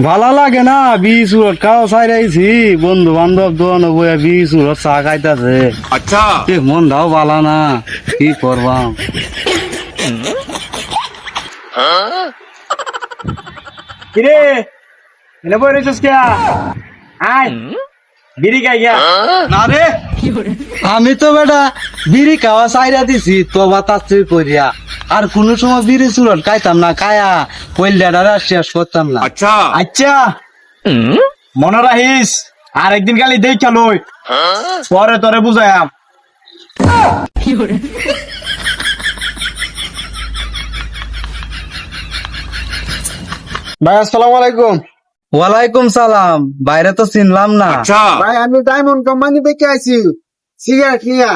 ভালো লাগে না বিশ উরট খাওয়া সাইরাইছি বন্ধু বান্ধব দোয়ান বইয়া বিশ উরট চা খাইতাছে अच्छा মন দাও বালা না কি করবাম কিরে এনে বই রেছিস কে আয় বিড়ি খাই গিয়া না রে আমি তো বেটা বিড়ি খাওয়া সাইরা দিছি তো বাতাসি করিয়া আর কোন সময় বিড়ি চুরট খাইতাম না খায়া কইলাটা শেষ করতাম না अच्छा আচ্ছা মনে রাখিস আর একদিন খালি দেখা লই পরে তোরে বুঝায়াম ভাই আসসালামু আলাইকুম ওয়ালাইকুম সালাম বাইরে তো চিনলাম না अच्छा ভাই আমি ডায়মন্ড কোম্পানি থেকে আইছি সিগারেট নিয়া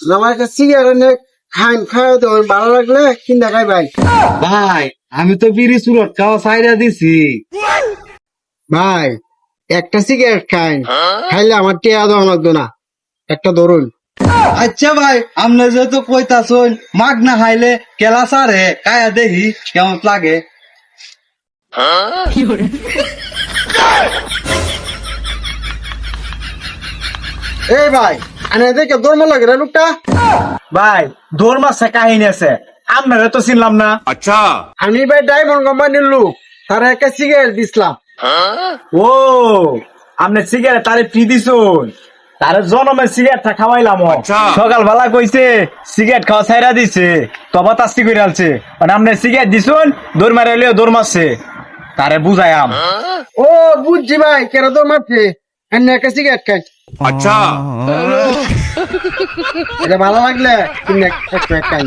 আমার একটা সিগারেট খান খাওয়া তো ভালো লাগলে কিনা খাই ভাই ভাই আমি তো বিড়ি চুরট খাওয়া সাইরা দিছি ভাই একটা সিগারেট খাইন খাইলে আমার টিয়া দেওয়া লাগতো না একটা ধরুন আচ্ছা ভাই আপনি যেহেতু কইতাছুন মাগ না খাইলে কেলা সারে কায়া দেখি কেমন লাগে এই ভাই আনে দেখে দৌড় লাগে রে লোকটা ভাই দৌড় মাসে কাহিনী আছে আপনারা তো চিনলাম না अच्छा আমি ভাই ডায়মন্ড কোম্পানির লোক তারা একটা সিগারেট দিছিলাম ও আপনি সিগারেট তারে ফ্রি দিছুন তারে জনমের সিগারেটটা খাওয়াইলাম আচ্ছা। সকাল বেলা কইছে সিগারেট খাওয়া ছাইরা দিছে তবা তাস্তি করে আলছে মানে আপনি সিগারেট দিছুন দৌড় মারাইলেও দৌড় মারছে তারে বুঝায়াম ও বুঝছি ভাই কেন দৌড় মারছে আনে একটা সিগারেট খাই अच्छा এটা ভালো লাগলে কিনে একটা খাই